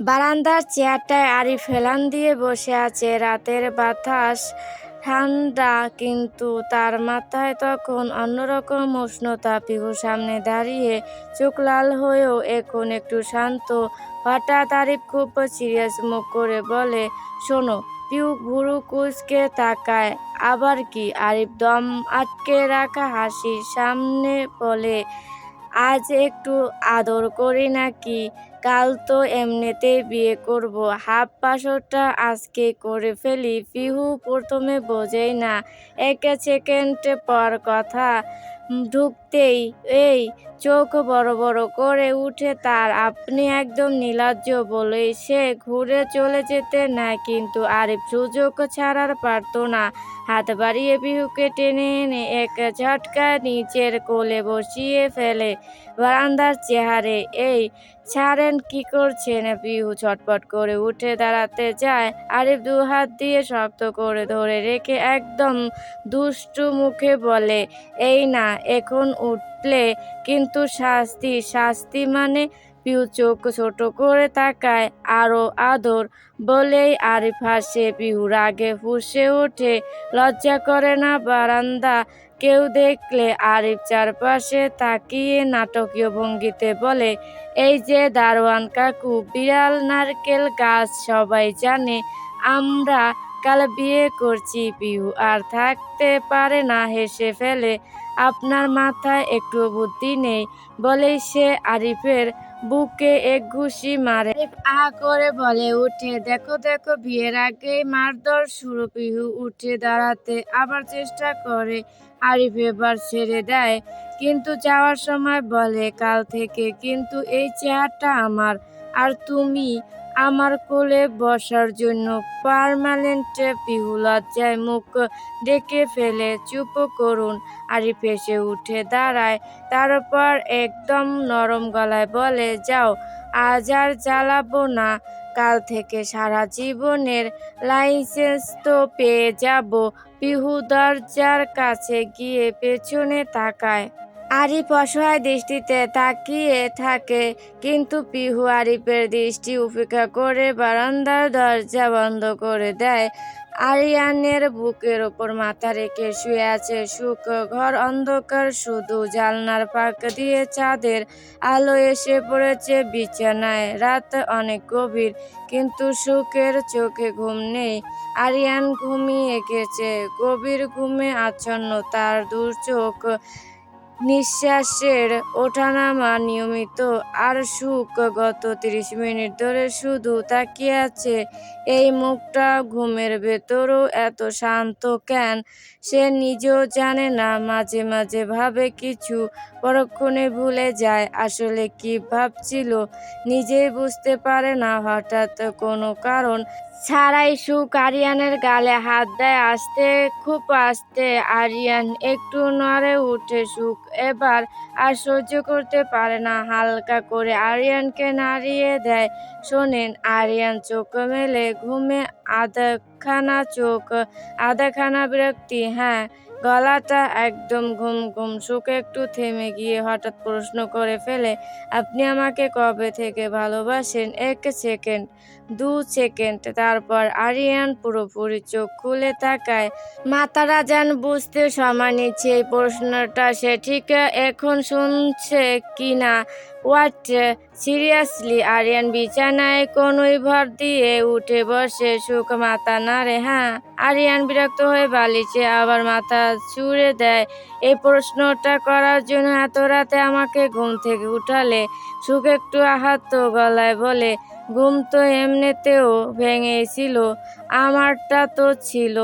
বারান্দার চেয়ারটায় আরিফ হেলান দিয়ে বসে আছে। রাতের বাতাস ঠান্ডা, কিন্তু তার মাথায় তখন অন্যরকম উষ্ণতা। পিহুর সামনে দাঁড়িয়ে চোখ লাল হয়েও এখন একটু শান্ত। হঠাৎ আরিফ খুব সিরিয়াস মুখ করে বলে, শোনো। পিহু ভুরু কুঁচকে তাকায়। আবার কি? আরিফ দম আটকে রাখা হাসির সামনে বলে, আজ একটু আদর করি নাকি? কাল তো এমনিতেই বিয়ে করব, হাফ বাসরটা আজকে করে ফেলি। পিহু প্রথমে বোঝেই না, এক সেকেন্ড পর কথা ঢুকতেই এই চোখ বড় বড় করে উঠে তার। আপনি একদম নির্লজ্জ বলেই সে ঘুরে চলে যেতে নেয়, কিন্তু আরিফ সুযোগ ছাড়ার পারত না। হাত বাড়িয়ে পিহুকে টেনে এনে এক ঝটকায় নিজের কোলে বসিয়ে ফেলে বারান্দার চেয়ারে। এই ছাড়েন, কি করছেন? পিহু ছটফট করে উঠে দাঁড়াতে যায়। আরিফ দু হাত দিয়ে শক্ত করে ধরে রেখে একদম দুষ্টু মুখে বলে, এই না, এখন উঠলে কিন্তু শাস্তি। শাস্তি মানে? পিহু চোখ ছোট করে তাকায়। আরো আদর বলেই আরিফ হাসে। পিহু রাগে ফুঁসে ওঠে। লজ্জা করে না বারান্দা কেউ দেখলে? আরিফ চারপাশে তাকিয়ে নাটকীয় ভঙ্গিতে বলে, এই যে দারোয়ান কাকু, বিড়াল নারকেল গাছ, সবাই জানে আমরা কাল বিয়ে করছি। পিহু আর থাকতে পারে না, হেসে ফেলে। আপনার মাথায় একটু বুদ্ধি নেই বলেই সে আরিফের বুকে এক ঘুষি মারে। আরিফ আ করে বলে উঠে, দেখো দেখো, বিয়ের আগেই মারধর শুরু। পিহু উঠে দাঁড়াতে আবার চেষ্টা করে। আরিফ এবার ছেড়ে দেয়, কিন্তু যাওয়ার সময় বলে, কাল থেকে কিন্তু এই চেয়ারটা আমার, আর তুমি আমার কোলে বসার জন্য পার্মানেন্ট। পিহু লজ্জায় মুখ ডেকে ফেলে। চুপ করুন। আরিফ এসে উঠে দাঁড়ায়। তারপর একদম নরম গলায় বলে, যাও, আজ আর জ্বালাবো না। কাল থেকে সারা জীবনের লাইসেন্স তো পেয়ে যাব। পিহু দরজার কাছে গিয়ে পেছনে তাকায়। আরিফ অসহায় দৃষ্টিতে তাকিয়ে থাকে, কিন্তু পিহু আরিফের দৃষ্টি উপেক্ষা করে বারান্দার দরজা বন্ধ করে দেয়। আরিয়ানের বুকের ওপর মাথা রেখে শুয়ে আছে সুখ। ঘর অন্ধকার, শুধু জানলার ফাঁক দিয়ে চাঁদের আলো এসে পড়েছে বিছানায়। রাত অনেক গভীর, কিন্তু সুখের চোখে ঘুম নেই। আরিয়ান ঘুমিয়ে গেছে গভীর ঘুমে আচ্ছন্ন। তার দু চোখ নিঃশ্বাসের ওঠানামা নিয়মিত। আর সুখ গত 30 মিনিট ধরে শুধু তাকিয়ে আছে। এই মুখটা ঘুমের ভেতরও এত শান্ত কেন? সে নিজেও জানে না। মাঝে মাঝে ভাবে কিছু, পরক্ষণে ভুলে যায় আসলে কি ভাবছিল। নিজেই বুঝতে পারে না। হঠাৎ কোনো কারণ ছাড়াই সুখ আরিয়ানের গালে হাত দেয়, আস্তে, খুব আস্তে। আরিয়ান একটু নড়ে উঠে। সুখ এবার আর সহ্য করতে পারে না, হালকা করে আরিয়ানকে নাড়িয়ে দেয়। শোনেন। আরিয়ান চোখ মেলে। ঘুমে আধাখানা চোখ, আধাখানা বিরক্তি। হ্যাঁ, গলাটা একদম ঘুম ঘুম। সুখ একটু থেমে গিয়ে হঠাৎ প্রশ্ন করে ফেলে, আপনি আমাকে কবে থেকে ভালোবাসেন? 1 সেকেন্ড, 2 সেকেন্ড। তারপর আরিয়ান পুরোপুরি চোখ খুলে তাকায়। মাতারা যেন বুঝতে সময় নিচ্ছে এই প্রশ্নটা সে ঠিক এখন শুনছে কিনা। হোয়াট? সিরিয়াসলি? আরিয়ান বিছানায় কোনোই ভর দিয়ে উঠে বসে। সুখ মাথা নাড়ে। হ্যাঁ। আরিয়ান বিরক্ত হয়ে বালিশে আবার মাথা ছুঁড়ে দেয়। এই প্রশ্নটা করার জন্য এত রাতে আমাকে ঘুম থেকে উঠালে? সুখ একটু আহত গলায় বলে, ঘুম তো এমনিতেও ভেঙেছিল, আমারটা তো ছিল।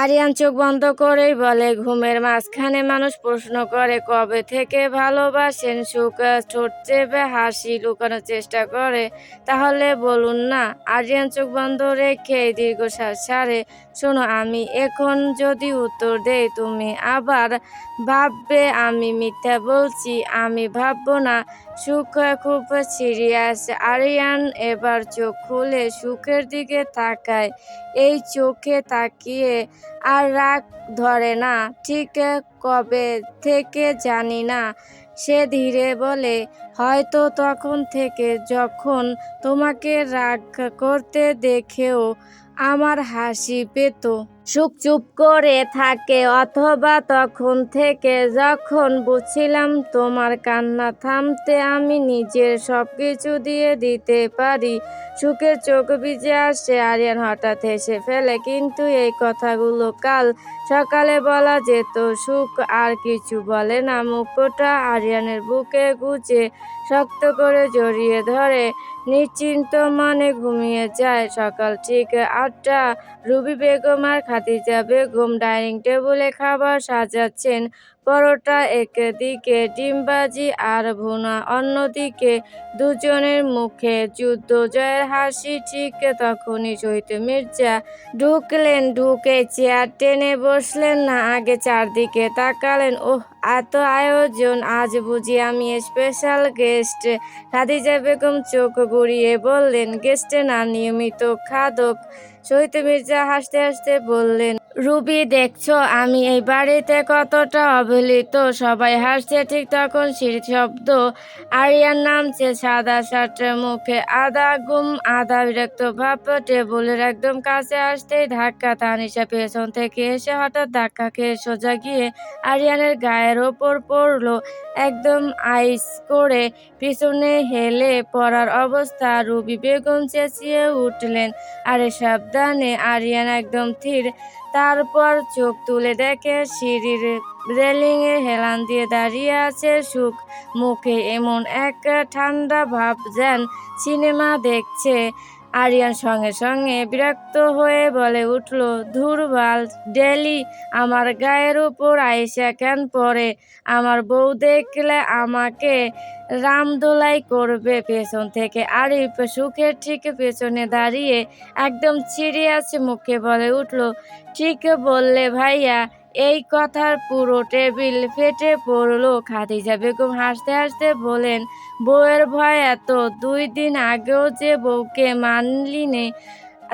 আরিয়ান চোখ বন্ধ করেই বলে, ঘুমের মাঝখানে মানুষ প্রশ্ন করে কবে থেকে ভালোবাসেন? সুখ ঠোঁট চেপে হাসি লুকানোর চেষ্টা করে। তাহলে বলুন না। আরিয়ান চোখ বন্ধ রেখে দীর্ঘশ্বাস ছাড়ে। শোনো, আমি এখন যদি উত্তর দেই তুমি আবার ভাববে আমি মিথ্যা বলছি। আমি ভাববো না। সুখ খুব সিরিয়াস। আরিয়ান এবার চোখ খুলে সুখের দিকে তাকায়। এই চোখে তাকিয়ে আর রাগ ধরে না। ঠিক কবে থেকে জানি না, সে ধীরে বলে, হয়তো তখন থেকে যখন তোমাকে রাগ করতে দেখেও আমার হাসি পেত। সুখ চুপ করে থাকে, অথবা তখন থেকে যখন বুঝছিলাম তোমার কান্না থামতে আমি নিজের সবকিছু দিয়ে দিতে পারি। সুখের চোখ ভিজে আসে। আরিয়ান হঠাৎ হেসে ফেলে, কিন্তু এই কথাগুলো কাল সকালে বলা যেত। সুখ আর কিছু বলে না, মুখটা আরিয়ানের বুকে গুজে শক্ত করে জড়িয়ে ধরে। নিশ্চিন্ত মনে ঘুমিয়ে যায়। সকাল ঠিক 8টা। রুবি বেগম আর খাদিজা বেগম ডাইনিং টেবিলে খাবার সাজাচ্ছেন। পরোটা একদিকে, ডিমবাজি আর ভুনা অন্যদিকে। দুজনের মুখে যুদ্ধ জয়ের হাসি। ঠিক তখনই শহীদ মির্জা ঢুকলেন। ঢুকে চেয়ার টেনে বসলেন না, আগে চারদিকে তাকালেন। ওহ, এত আয়োজন, আজ বুঝি আমি স্পেশাল গেস্ট? খাদিজা বেগম চোখ ঘুরিয়ে বললেন, গেস্ট না, নিয়মিত খাদক। শহীদ মির্জা হাসতে হাসতে বললেন, রুবি দেখছো আমি এই বাড়িতে কতটা অবহেলিত? সবাই হাসছে। ঠিক তখন সিঁড়ির শব্দ। আরিয়ান নামছে, সাদা শার্টের, মুখে আধা ঘুম আধা বিরক্ত ভাব। টেবিলের একদম কাছে আসতেই ধাক্কা। তানিশা পেছন থেকে এসে হঠাৎ ধাক্কা খেয়ে সোজা গিয়ে আরিয়ানের গায়ের ওপর পড়লো, একদম আইস করে পিছনে হেলে পড়ার অবস্থা। রুবি বেগম চেঁচিয়ে উঠলেন, আরে সাবধানে! আরিয়ান একদম থির। তারপর চোখ তুলে দেখে সিঁড়ির রেলিংয়ে হেলান দিয়ে দাঁড়িয়ে আছে সুখ। মুখে এমন এক ঠান্ডা ভাব, যেন সিনেমা দেখছে। আরিয়ান সঙ্গে সঙ্গে বিরক্ত হয়ে বলে উঠল, ধুর বাল, ডেলি আমার গায়ের উপর আইসা কেন পড়ে? আমার বউ দেখলে আমাকে রামদোলাই করবে। পেছন থেকে আরিফ সুখের ঠিক পেছনে দাঁড়িয়ে একদম সিরিয়াস মুখে বলে উঠল, ঠিক বললে ভাইয়া। এই কথার পুরো টেবিল ফেটে পড়ল। খাদিজা বেগম হাসতে হাসতে বলেন, বউয়ের ভয় এত? 2 দিন আগেও যে বউকে মানলি নে।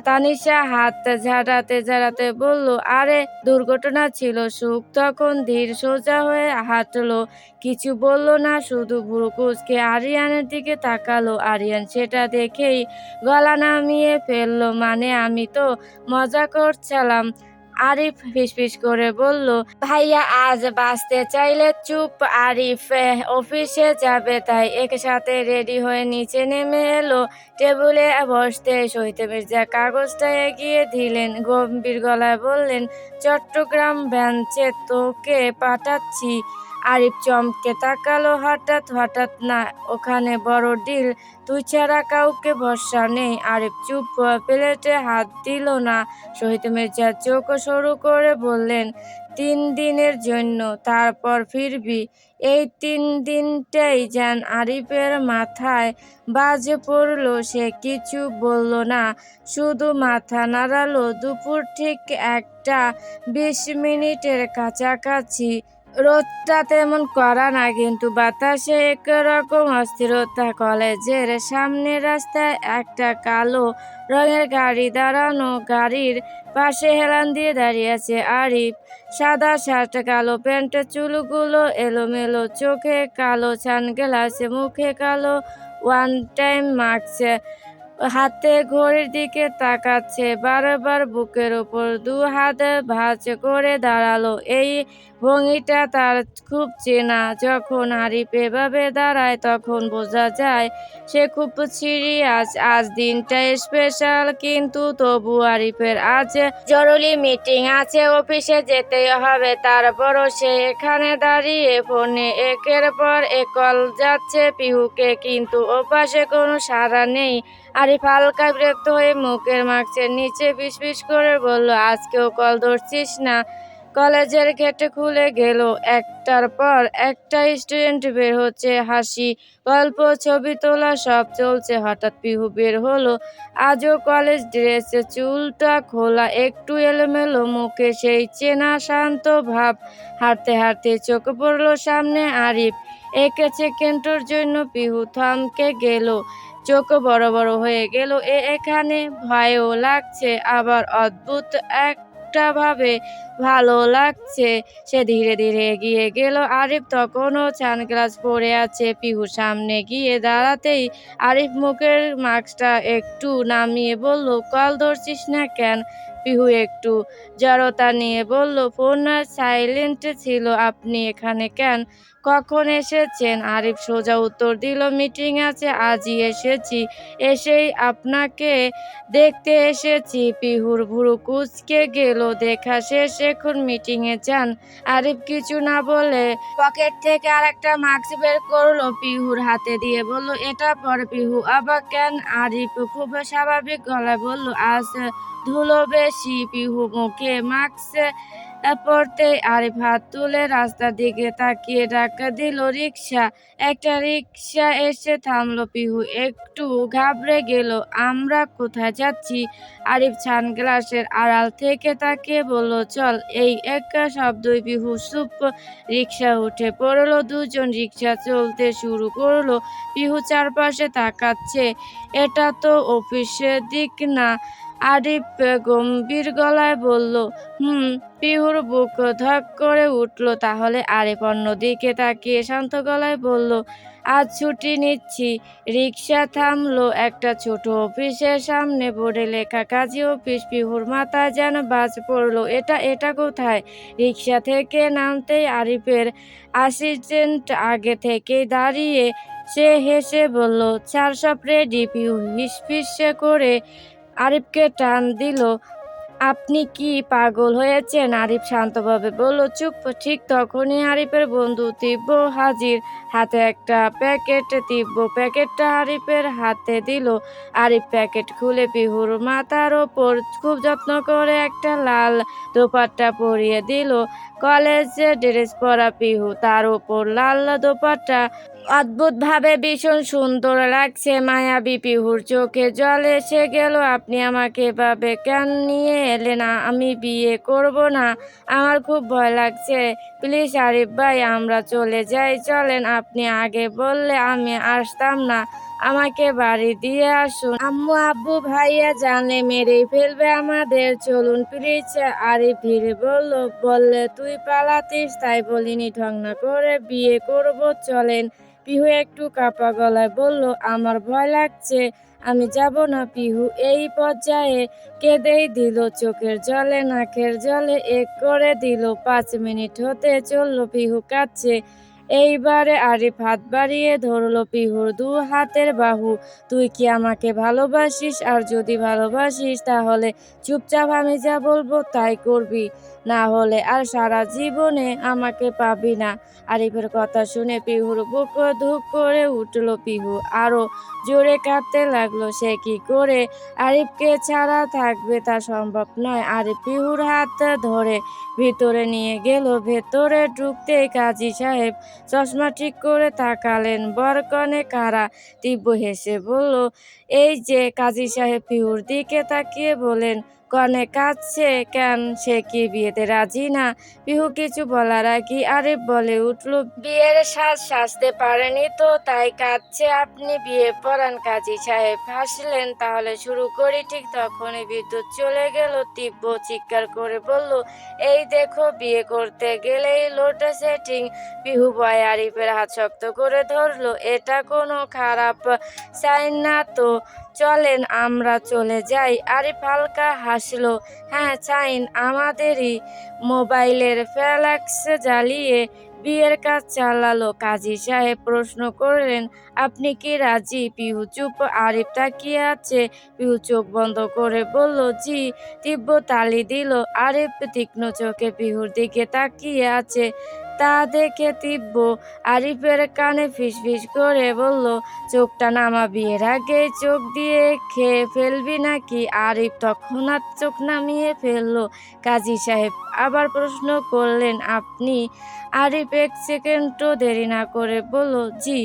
তানিশা হাত ঝাড়াতে ঝাড়াতে বলল, আরে দুর্ঘটনা ছিল। সুখ তখন ধীর সোজা হয়ে হাঁটলো, কিছু বলল না, শুধু ভুরু কুঁচকে আরিয়ানের দিকে তাকালো। আরিয়ান সেটা দেখেই গলা নামিয়ে ফেললো, মানে আমি তো মজা করছিলাম। আরিফ ফিসফিস করে বলল, ভাইয়া আজ বাঁচতে চাইলে চুপ। আরিফ অফিসে যাবে, তাই একসাথে রেডি হয়ে নিচে নেমে এলো। টেবিলে বসতে শহীদ মির্জা কাগজটা এগিয়ে দিলেন, গম্ভীর গলায় বললেন, চট্টগ্রাম ব্রাঞ্চে তোকে পাঠাচ্ছি। আরিফ চমকে তাকালো। হঠাৎ? হঠাৎ না, ওখানে বড় ডিল, তুই ছাড়া কাউকে ভরসা নেই। আরিফ চুপ, প্লেটে হাত দিল না। শহীদ মির্জা চোখ সরু করে বললেন, 3 দিনের জন্য, তারপর ফিরবি। এই 3 দিনটাই যেন আরিফের মাথায় বাজে পড়ল। সে কিছু বলল না, শুধু মাথা নাড়ালো। দুপুর ঠিক 1টা 20 মিনিটের কাছাকাছি। রোদটা তেমন কড়া না, কিন্তু বাতাসে একরকম অস্থিরতা। কলেজের সামনের রাস্তায় একটা কালো রঙের গাড়ি দাঁড়ানো। গাড়ির পাশে হেলান দিয়ে দাঁড়িয়ে আছে আরিফ। সাদা শার্ট, কালো প্যান্ট, চুলগুলো এলোমেলো, চোখে কালো সানগ্লাস, মুখে কালো ওয়ান টাইম মাস্ক, হাতে ঘড়ির দিকে তাকাচ্ছে বারবার। বুকের ওপর 2 হাত ভাঁজ করে দাঁড়ালো। এই ভঙ্গিটা তার খুব চেনা। যখন আরিফ এভাবে দাঁড়ায় তখন বোঝা যায় সে খুব সিরিয়াস। আজ দিনটা স্পেশাল, কিন্তু তবু আরিফের আজ জরুরি মিটিং আছে, অফিসে যেতেই হবে। তারপরও সে এখানে দাঁড়িয়ে ফোনে একের পর এক কল যাচ্ছে পিহুকে, কিন্তু ওপাশে কোনো সাড়া নেই। আরিফ হালকা বিরক্ত হয়ে মুখের মাস্কের নিচে ফিসফিস করে বলল, আজকেও কল ধরছিস না? কলেজের গেট খুলে গেল। একটার পর একটা স্টুডেন্ট বের হচ্ছে, হাসি, গল্প, ছবি তোলা সব চলছে। হঠাৎ পিহু বের হলো, আজও কলেজ ড্রেস, চুলটা খোলা, একটু এলোমেলো, মুখে সেই চেনা শান্ত ভাব। হাঁটতে হাঁটতে চোখ পড়ল সামনে আরিফ। 1 সেকেন্ডের জন্য পিহু থমকে গেল, চোখ বড় বড় হয়ে গেল। এখানে ভয়ও লাগছে, আবার অদ্ভুত এক মুখটা ভাবে ভালো লাগছে। সে ধীরে ধীরে এগিয়ে গেল। আরিফ তখনও সানগ্লাস পরে আছে। পিহু সামনে গিয়ে দাঁড়াতেই আরিফ মুখের মাস্কটা একটু নামিয়ে বলল, কল ধরছিস না কেন? পিহু একটু জড়তা নিয়ে বলল, ফোন সাইলেন্টে ছিল। আপনি এখানে কেন? কখন এসেছেন? আরিফ সোজা উত্তর দিল, মিটিং আছে, আজই এসেছি। এসেই আপনাকে দেখতে এসেছি। পিহুর ভুরু কুঁচকে গেল। দেখা শেষ, এখন মিটিংয়ে যান। আরিফ কিছু না বলে পকেট থেকে আরেকটা মাস্ক বের করলো, পিহুর হাতে দিয়ে বলল, এটা পর। পিহু অবাক, কেন? আরিফ খুব স্বাভাবিক গলায় বলল, আজ ধুলো বেশি। পিহু মুখে মাস্ক পড়তে আরিফ হাত তুলে রাস্তার দিকে তাকিয়ে ডাকা দিল, রিক্সা। একটা রিক্সা এসে থামলো। পিহু একটু ঘাবড়ে গেল। আমরা কোথায় যাচ্ছি? আরিফ সানগ্লাসের আড়াল থেকে তাকিয়ে বলল, চল। এই একা শব্দই পিহু চুপ। রিক্সা উঠে পড়লো। দুজন রিক্সা চলতে শুরু করলো। পিহু চারপাশে তাকাচ্ছে। এটা তো অফিসের দিক না? আরিফ গম্ভীর গলায় বলল, হুম। পিহুর বুক ধক করে উঠল। তাহলে? আরিফ অন্যদিকে তাকিয়ে শান্ত গলায় বলল, আজ ছুটি নিচ্ছি। রিক্সা থামলো একটা ছোট অফিসের সামনে। বোর্ডে লেখা কাজী অফিস। পিহুর মাথায় যেন বাজ পড়লো। এটা এটা কোথায়? রিক্সা থেকে নামতেই আরিফের অ্যাসিস্ট্যান্ট আগে থেকেই দাঁড়িয়ে। সে হেসে বলল, স্যার সব রেডি। পিহু হিসফিস করে আরিফকে টান দিল। আপনি কি পাগল হয়েছেন? আরিফ শান্তভাবে বলল, চুপ। ঠিক তখনই আরিফের বন্ধু তিব্ব হাজির, হাতে একটা প্যাকেট। তিব্ব প্যাকেটটা আরিফের হাতে দিল। আরিফ প্যাকেট খুলে পিহুর মাথার ওপর খুব যত্ন করে একটা লাল দোপাট্টা পরিয়ে দিল। কলেজে ড্রেস পরা পিহু, তার ওপর লাল দোপাট্টা অদ্ভুতভাবে ভীষণ সুন্দর লাগছে, মায়াবী। পিহুর চোখে জল এসে গেল। আপনি আমাকে এভাবে কেন নিয়ে এলেন? আমি বিয়ে করব না। আমার খুব ভয় লাগছে। প্লিজ আরিফ ভাই, আমরা চলে যাই। চলেন। আপনি আগে বললে আমি আসতাম না। আমাকে বাড়ি দিয়ে আসুন। আম্মু আব্বু ভাইয়া জানলে মেরেই ফেলবে আমাদের। চলুন প্লিজ। আরিফ ধীরে বলল, বললে তুই পালাতিস, তাই বলিনি। ঢং না করে বিয়ে করব। চলেন। পিহু একটু কাঁপা গলায় বলল, আমার ভয় লাগছে, আমি যাব না। পিহু এই পর্যায়ে কেঁদেই দিল। চোখের জলে নাকের জলে এক করে দিল। 5 মিনিট হতে চলল। পিহু কাঁদছে। এইবারে আরিফ হাত বাড়িয়ে ধরল পিহুর 2 হাতের বাহু। তুই কি আমাকে ভালোবাসিস? আর যদি ভালোবাসিস তাহলে চুপচাপ আমি যা বলবো তাই করবি, না হলে আর সারা জীবনে আমাকে পাবি না। আরিফের কথা শুনে পিহুর বুক ধুক করে উঠল। পিহু আরো জোরে কাঁদতে লাগলো। সে কি করে আরিফকে ছাড়া থাকবে, তা সম্ভব নয়। আরিফ পিহুর হাত ধরে ভিতরে নিয়ে গেল। ভেতরে ঢুকতেই কাজী সাহেব চশমা ঠিক করে তাকালেন। বরকনে কারা? তীব্র হেসে বলল, এই যে। কাজী সাহেব পিহুর দিকে তাকিয়ে বলেন, কনে কাঁদছে কেন? সে কি বিয়েতে রাজি না? পিহু কিছু বলার আগে আরিফ বলে উঠল, বিয়ের সাজ সাজতে পারেনি তো তাই কাঁদছে। আপনি বিয়ে পড়ান। কাজী সাহেব হাসলেন। তাহলে শুরু করি। ঠিক তখনই বিদ্যুৎ চলে গেল। তীব্র চিৎকার করে বলল, এই দেখো, বিয়ে করতে গেলেই লোড সেটিং। পিহু ভয়ে আরিফের হাত শক্ত করে ধরলো। এটা কোনো খারাপ সাইন না তো। চলেন আমরা চলে যাই। আরিফ হালকা হাসলো। হ্যাঁ, সাইন আমাদেরই। মোবাইলের ফ্ল্যাক্স জ্বালিয়ে বিয়ের কাজ চালালো। কাজী সাহেব প্রশ্ন করলেন, আপনি কি রাজি? পিহু চুপ। আরিফ তাকিয়ে আছে। পিহু চোখ বন্ধ করে বলল, জি। তীব্র তালি দিল। আরিফ তীক্ষ্ণ চোখে পিহুর দিকে তাকিয়ে আছে। তা দেখে তীব্র আরিফের কানে ফিসফিস করে বলল, চোখটা নামা, বিয়ের আগে চোখ দিয়ে খেয়ে ফেলবি নাকি? আরিফ তৎক্ষণাৎ চোখ নামিয়ে ফেলল। কাজী সাহেব আবার প্রশ্ন করলেন, আপনি? আরিফ 1 সেকেন্ডও দেরি না করে বলল, জি।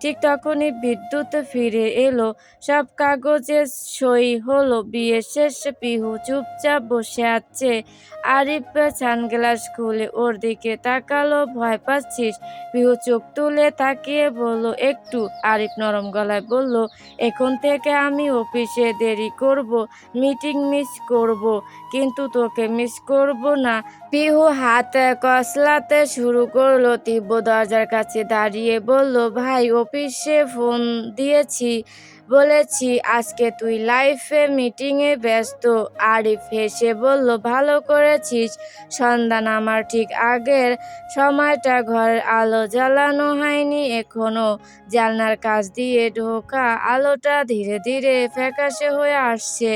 ঠিক তখনই বিদ্যুৎ ফিরে এলো। সব কাগজে সই হলো। বিয়ে শেষ। পিহু চুপচাপ বসে আছে। আরিফ সানগ্লাস খুলে ওর দিকে তাকালো। ভয় পাচ্ছিস? পিহু চোখ তুলে তাকিয়ে বলল, একটু। আরিফ নরম গলায় বলল, এখন থেকে আমি অফিসে দেরি করব, মিটিং মিস করব, কিন্তু তোকে মিস করব না। পিহু হাত কসলাতে শুরু করলো। তীব্র দরজার কাছে দাঁড়িয়ে বলল, ভাই অফিসে ফোন দিয়েছি, বলেছি আজকে তুই লাইফে মিটিংয়ে ব্যস্ত। আরিফ হেসে বলল, ভালো করেছিস। সন্ধ্যা নামার ঠিক আগের সময়টা, ঘরের আলো জ্বালানো হয়নি এখনো। জানলার কাছ দিয়ে ঢোকা আলোটা ধীরে ধীরে ফ্যাকাশে হয়ে আসছে।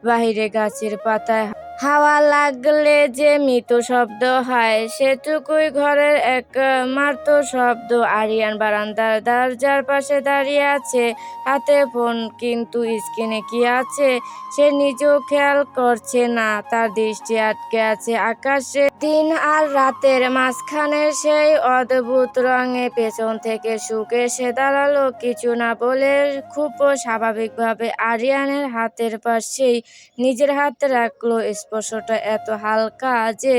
বাহিরে গাছের পাতায় হাওয়া লাগলে যে মৃদু শব্দ হয়, সেটুকুই ঘরের একমাত্র শব্দ। আরিয়ান বারান্দার দরজার পাশে দাঁড়িয়ে আছে, হাতে ফোন, কিন্তু স্ক্রিনে কি আছে সে নিজেও খেয়াল করছে না। তার দৃষ্টি আটকে আছে আকাশে, দিন আর রাতের মাঝখানে সেই অদ্ভুত রঙে। পেছন থেকে সুখ এসে দাঁড়ালো, কিছু না বলে খুব স্বাভাবিকভাবে আরিয়ানের হাতের পাশেই নিজের হাত রাখলো। স্পর্শটা এত হালকা যে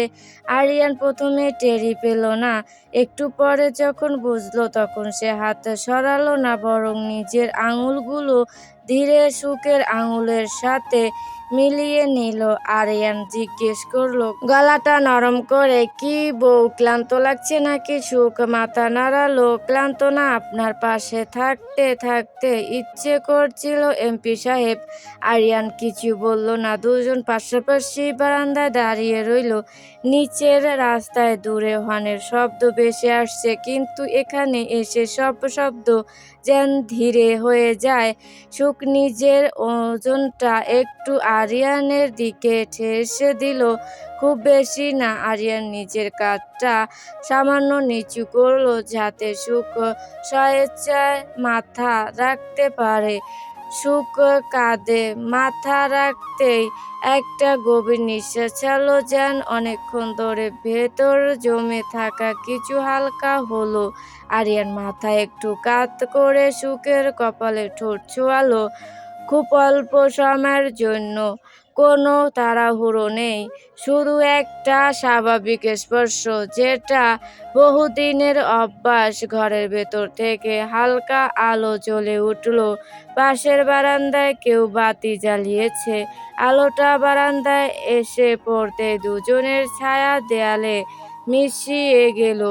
আরিয়ান প্রথমে টেরই পেল না। একটু পরে যখন বুঝলো, তখন সে হাত সরালো না, বরং নিজের আঙুলগুলো ধীরে সুখের আঙুলের সাথে মিলিয়ে নিল। আরিয়ান জিজ্ঞেস করলো গলাটা নরম করে, কি বউ, ক্লান্ত লাগছে নাকি? সুখ মাথা নাড়ালো, ক্লান্ত না, আপনার পাশে থাকতে থাকতে ইচ্ছে করছিল এমপি সাহেব। আরিয়ান কিছু বলল না। দুজন পাশাপাশি বারান্দায় দাঁড়িয়ে রইল। নিচের রাস্তায় দূরে হর্নের শব্দ ভেসে আসছে, কিন্তু এখানে এসে সব শব্দ যেন ধীরে হয়ে যায়। সুখ নিজের ওজনটা একটু আরিয়ানের দিকে ঠেসে দিল, খুব বেশি না। আরিয়ান নিজের কাঁধটা সামান্য নিচু করলো, যাতে সুখ স্বেচ্ছায় মাথা রাখতে পারে। সুখ কাঁধে মাথা রাখতেই একটা গভীর নিঃশ্বাস ছাড়লো, যেন অনেকক্ষণ ধরে ভেতর জমে থাকা কিছু হালকা হলো। আরিয়ান মাথা একটু কাত করে সুখের কপালে ঠোঁট ছোঁয়ালো, খুব অল্প সময়ের জন্য। কোনো তাড়াহুড়ো নেই, শুধু একটা স্বাভাবিক স্পর্শ, যেটা বহুদিনের অভ্যাস। ঘরের ভেতর থেকে হালকা আলো জ্বলে উঠল। পাশের বারান্দায় কেউ বাতি জ্বালিয়েছে। আলোটা বারান্দায় এসে পড়তে দুজনের ছায়া দেয়ালে মিশিয়ে গেল।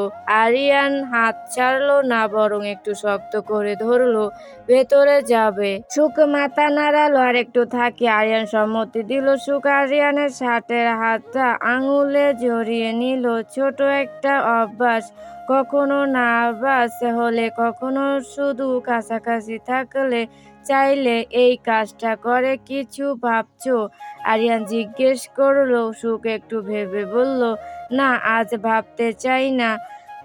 আরিয়ান হাত ছাড়লো না, বরং একটু শক্ত করে ধরলো, ভেতরে যাবে। সুখ মাথা নাড়ালো, আর একটু থাকি। আরিয়ান সম্মতি দিল। সুখ আরিয়ানের শার্টের হাতটা আঙুলে জড়িয়ে নিল। ছোট একটা অভ্যাস, কখনো নার্ভাস হলে, কখনো শুধু কাছাকাছি থাকলে চাইলে এই কাজটা করে। কিছু ভাবছো? আরিয়ান জিজ্ঞেস করলো। সুখ একটু ভেবে বলল, না, আজ ভাবতে চাই না।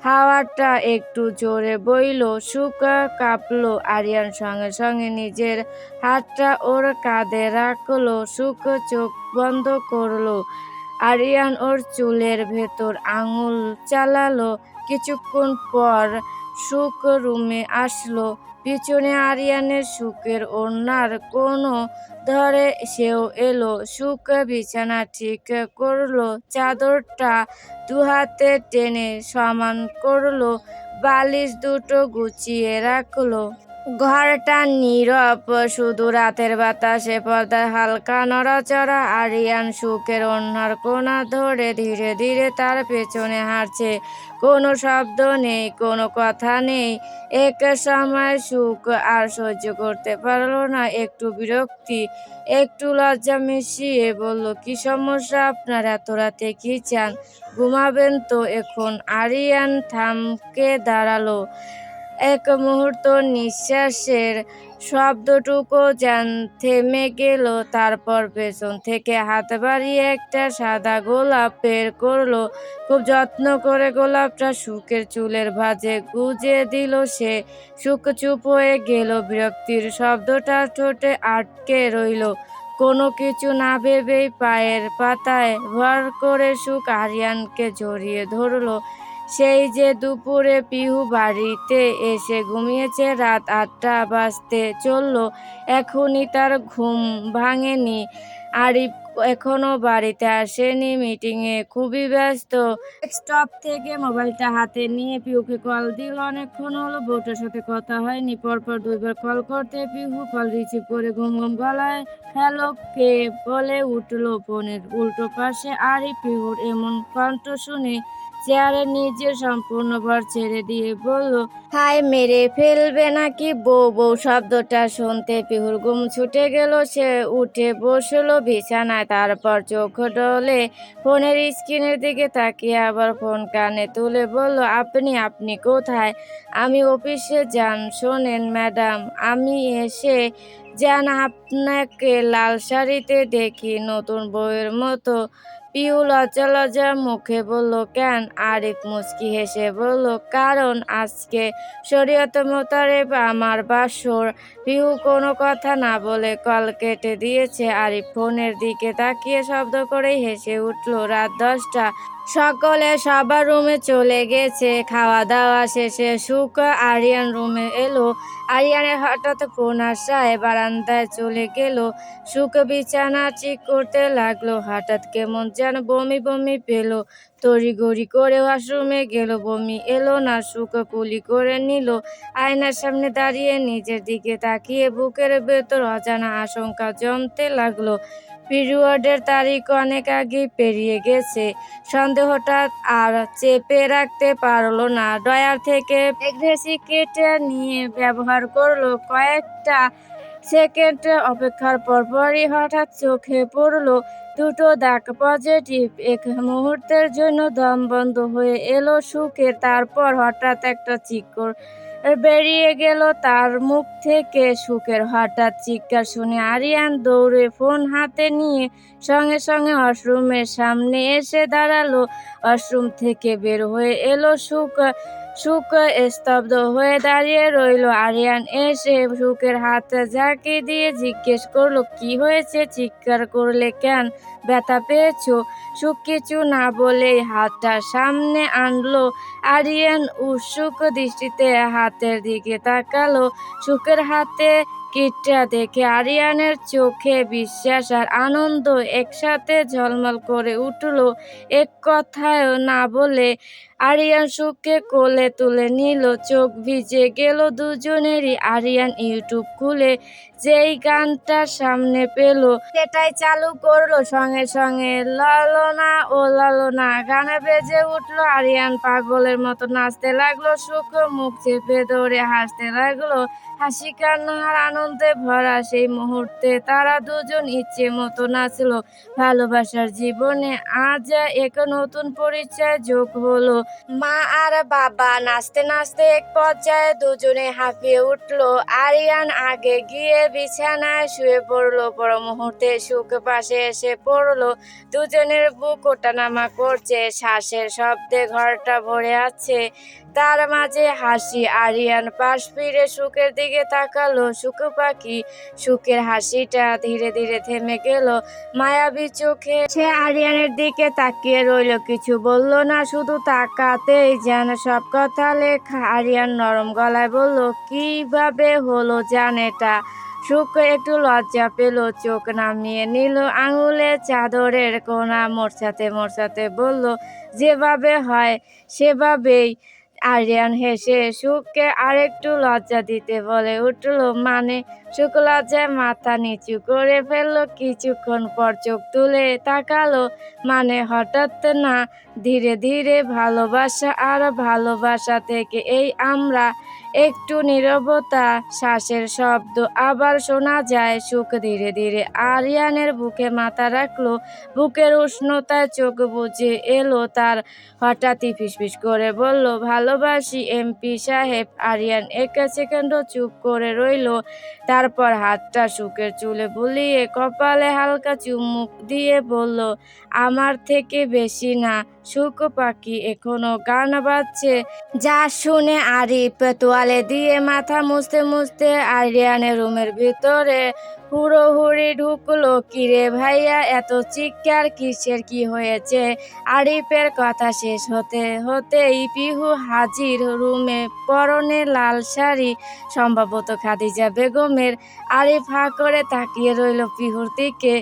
হাওয়াটা একটু জোরে বইল। সুখ কাঁপলো। আরিয়ান সঙ্গে সঙ্গে নিজের হাতটা ওর কাঁধে রাখলো। সুখ চোখ বন্ধ করলো। আরিয়ান ওর চুলের ভেতর আঙুল চালালো। কিছুক্ষণ পর সুখ রুমে আসলো। পিছনে আরিয়ানের সুখের ওড়নার কোনো ধরে সেও এলো। সুখ বিছানা ঠিক করলো, চাদরটা দুহাতে টেনে সমান করলো, বালিশ দুটো গুছিয়ে রাখলো। ঘরটা নীরব, শুধু রাতের বাতাসে পর্দার হালকা নড়াচড়া। আরিয়ান সুখের ওড়নার কোনা ধরে ধীরে ধীরে তার পেছনে হাঁটছে। কোনো শব্দ নেই, কোনো কথা নেই। এক সময় সুখ আর সহ্য করতে পারল না, একটু বিরক্তি, একটু লজ্জা মিশিয়ে বলল, কি সমস্যা আপনার? এত রাতে কি চান? ঘুমাবেন তো এখন? আরিয়ান থমকে দাঁড়ালো। এক মুহূর্ত নিঃশ্বাসের শব্দটুকু যেন থেমে গেল। তারপর পেছন থেকে হাত বাড়িয়ে একটা সাদা গোলাপ বের করলো। খুব যত্ন করে গোলাপটা সুখের চুলের ভাঁজে গুজে দিল সে। সুখ চুপ হয়ে গেল। বিরক্তির শব্দটা ঠোঁটে আটকে রইল। কোনো কিছু না ভেবেই পায়ের পাতায় ভর করে সুখ আরিয়ানকে জড়িয়ে ধরলো। সেই যে দুপুরে পিহু বাড়িতে এসে ঘুমিয়েছে, রাত 8টা বাজতে চলল, এখনই তার ঘুম ভাঙেনি। আরিফ এখনো বাড়িতে আসেনি, মিটিংয়ে খুবই ব্যস্ত। ডেস্কটপ থেকে মোবাইলটা হাতে নিয়ে পিহুকে কল দিল। অনেকক্ষণ হলো বউটার সাথে কথা হয়নি। পরপর 2বার কল করতে পিহু কল রিসিভ করে ঘুম ঘুম গলায় হ্যালো কে বলে উঠল ফোনের উল্টো পাশে। আরিফ পিহুর এমন কণ্ঠ শুনে চেয়ারে নিজের সম্পূর্ণ ভর ছেড়ে দিয়ে বলল, হাই মেরে ফেলবে নাকি? বউ বউ শব্দটা শুনতে পিহুর ঘুম ছুটে গেল। সে উঠে বসলো বিছানায়, তারপর চোখ ডলে ফোনের স্ক্রিনের দিকে তাকিয়ে আবার ফোন কানে তুলে বলল, আপনি কোথায়? আমি অফিসে যান। শোনেন ম্যাডাম, আমি এসে যান আপনাকে লাল শাড়িতে দেখি নতুন বউয়ের মতো। পিহু লজ্জা লজ্জা মুখে বলল, কেন? আরিফ মুচকি হেসে বলল, কারণ আজকে শরীয়তে মোতাবেক আমার বাসর। পিহু কোনো কথা না বলে কল কেটে দিয়েছে। আরিফ ফোনের দিকে তাকিয়ে শব্দ করেই হেসে উঠল। রাত 10টা। সকলে সবার রুমে চলে গেছে। খাওয়া দাওয়া শেষে সুখ আরিয়ান রুমে এলো। আরিয়ানের হঠাৎ ফোন আসায় বারান্দায় চলে গেল। সুখ বিছানা ঠিক করতে লাগলো। হঠাৎ কেমন যেন বমি বমি পেল। তড়িঘড়ি করে ওয়াশরুমে গেল, বমি এলো না। সুখ কুলি করে নিল। আয়নার সামনে দাঁড়িয়ে নিজের দিকে তাকিয়ে বুকের ভেতর অজানা আশঙ্কা জমতে লাগলো। পিরিয়ডের তারিখ অনেক আগেই পেরিয়ে গেছে। সন্দেহটা আর চেপে রাখতে পারলো না। ড্রয়ার থেকে প্রেগন্যান্সি কিট নিয়ে ব্যবহার করলো। কয়েকটা সেকেন্ড অপেক্ষার পরপরই হঠাৎ চোখে পড়লো 2টো দাগ পজিটিভ। এক মুহূর্তের জন্য দম বন্ধ হয়ে এলো সুখের। তারপর হঠাৎ একটা চিৎকার বেরিয়ে গেল তার মুখ থেকে। সুখের হঠাৎ চিৎকার শুনে আরিয়ান দৌড়ে ফোন হাতে নিয়ে সঙ্গে সঙ্গে ওয়াশরুমের সামনে এসে দাঁড়ালো। ওয়াশরুম থেকে বের হয়ে এলো সুখ। সুখ স্তব্ধ হয়ে দাঁড়িয়ে রইল। আরিয়ান এসে সুখের হাত ঝাঁকি দিয়ে জিজ্ঞেস করলো, কি হয়েছে? চিৎকার করলে কেন? ব্যথা পেয়েছো? সুখ কিছু না বলেই হাতটা সামনে আনলো। আরিয়ান উৎসুক দৃষ্টিতে হাতের দিকে তাকালো। সুখের হাতে কিটটা দেখে আরিয়ানের চোখে বিশ্বাস আর আনন্দ একসাথে ঝলমল করে উঠল। এক কথাও না বলে আরিয়ান সুখকে কোলে তুলে নিল। চোখ ভিজে গেল দুজনেরই। আরিয়ান ইউটিউব খুলে যেই গানটা সামনে পেল সেটাই চালু করলো। সঙ্গে সঙ্গে লালনা ও লালনা গানে বেজে উঠলো। আরিয়ান পাগলের মতো নাচতে লাগলো। সুখ মুখ চেপে ধরে হাসতে লাগলো। হাসি কান্নার আনন্দে ভরা সেই মুহূর্তে তারা দুজন ইচ্ছে মতো নাচলো। ভালোবাসার জীবনে আজ এক নতুন পরিচয় যোগ হলো। মা আর বাবা নাচতে নাচতে এক পর্যায়ে দুজনে হাঁপিয়ে উঠলো। আরিয়ান আগে গিয়ে বিছানায় শুয়ে পড়লো। পর মুহূর্তে সুখ পাশে এসে পড়লো। দুজনের বুক ওঠানামা করছে। শ্বাসের শব্দে ঘরটা ভরে আছে। তার মাঝে হাসি। আরিয়ান পাশ ফিরে সুখের দিকে তাকালো। সুখ পাখি। সুখের হাসিটা ধীরে ধীরে থেমে গেল। মায়াবী চোখে সে আরিয়ানের দিকে তাকিয়ে রইল। কিছু বলল না, শুধু তাকাতেই যেন সব কথা লেখা। আরিয়ান নরম গলায় বলল, কিভাবে হলো জান এটা? সুখ একটু লজ্জা পেল, চোখ নামিয়ে নিল। আঙুলের চাদরের কোণা মোছাতে মোছাতে বলল, যেভাবে হয় সেভাবেই। আরিয়ান হেসে সুখকে আরেকটু লজ্জা দিতে বলে উঠল, মানে? সুখ লজ্জায় মাথা নিচু করে ফেললো। কিছুক্ষণ পর চোখ তুলে তাকালো। মানে হঠাৎ না, ধীরে ধীরে। ভালোবাসা আর ভালোবাসা থেকে এই আমরা। একটু নীরবতা, শ্বাসের শব্দ আবার শোনা যায়। সুখ ধীরে ধীরে আরিয়ানের বুকে মাথা রাখলো। বুকের উষ্ণতায় চোখ বুজে এলো তার। হঠাৎই ফিসফিস করে বলল, ভালোবাসি এমপি সাহেব। আরিয়ান এক সেকেন্ডও চুপ করে রইল। তারপর হাতটা সুখের চুলে বুলিয়ে কপালে হালকা চুমুক দিয়ে বলল, আমার থেকে বেশি না। সুখ পাখি। এখনো গান বাজছে, যা শুনে আরিফ তোয়ালে দিয়ে মাথা মুছতে মুছতে আরিয়ানের রুমের ভিতরে হুড়োহুড়ি ঢুকলো। কিরে ভাইয়া, এত চিৎকার কিসের, কি হয়েছে? আরিফের কথা শেষ হতে হতেই পিহু হাজির রুমে, পরনে লাল শাড়ি, সম্ভবত খাদিজা বেগমের। আরিফ হাঁ করে তাকিয়ে রইল পিহুর দিকে।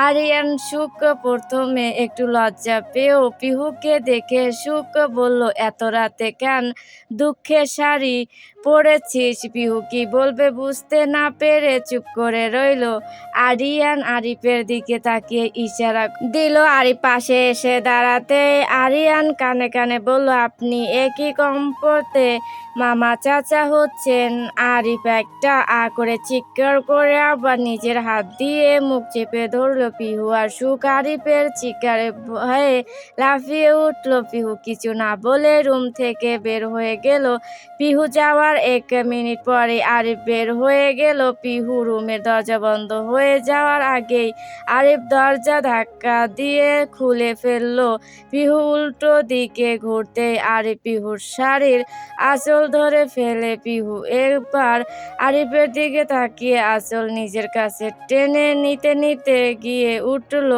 আরিয়ান সুখ প্রথমে একটু লজ্জা পেয়েও পিহুকে দেখে সুখ বলল, এত রাতে কেন দুঃখের শাড়ি পড়েছিস? পিহু কি বলবে বুঝতে না পেরে চুপ করে রইল। আরিয়ান আরিফের দিকে তাকিয়ে ইশারা দিল আরিফ পাশে এসে দাঁড়াতে। আরিয়ান কানে কানে বলল, আপনি একই কম্পতে মামা চাচা হচ্ছেন। আরিফ একটা করে চিৎকার করে আবার নিজের হাত দিয়ে মুখ চেপে ধরল। পিহু আর সুখ আরিফের চিৎকারে ভয়ে লাফিয়ে উঠল। পিহু কিছু না বলে রুম থেকে বের হয়ে গেল। পিহু যাওয়ার 1 মিনিট পরে আরিফ বের হয়ে গেল। পিহু রুমের দরজা বন্ধ হয়ে যাওয়ার আগেই আরিফ দরজা ধাক্কা দিয়ে খুলে ফেলল। পিহু উল্টো দিকে ঘুরতে আরিফ পিহুর শাড়ির আঁচল ধরে ফেলে। পিহু একবার আরিফের দিকে তাকিয়ে আঁচল নিজের কাছে টেনে নিতে নিতে গিয়ে উঠল,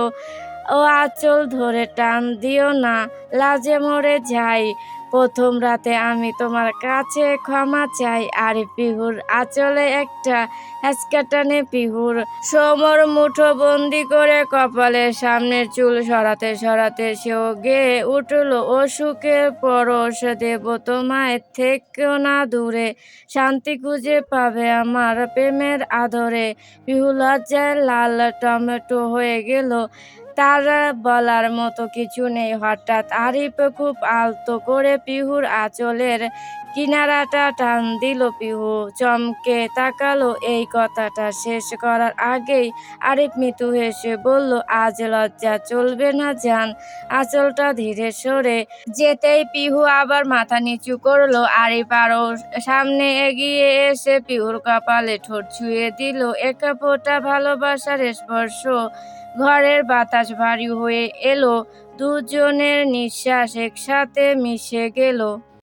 ও আঁচল ধরে টান দিও না, লাজে মরে যাই। প্রথম রাতে আমি তোমার কাছে ক্ষমা চাই। আরিফ পিহুর আঁচলে একটা হ্যাঁচকা টানে পিহুর কোমর মুঠো বন্দি করে কপালের সামনের চুল সরাতে সরাতে সেও গেয়ে উঠল, ও সুখের পরশ দেব তোমায়, থেকেও না দূরে, শান্তি খুঁজে পাবে আমার প্রেমের আদরে। পিহু লজ্জায় লাল টমেটো হয়ে গেল। তার বলার মতো কিছু নেই। হঠাৎ আরিফ খুব আলতো করে পিহুর আঁচলের কিনারাটা টান দিল। পিহু চমকে তাকালো। এই কথাটা শেষ করার আগেই আরিফ মৃদু হেসে বলল, আজ লজ্জা চলবে না জান। আঁচলটা ধীরে সরে যেতেই পিহু আবার মাথা নিচু করলো। আরিফ আরো সামনে এগিয়ে এসে পিহুর কপালে ঠোঁট ছুঁয়ে দিল। এক ফোঁটা ভালোবাসার স্পর্শ। ঘরের বাতাস ভারী হয়ে এলো। দুজনের নিঃশ্বাস একসাথে মিশে গেল।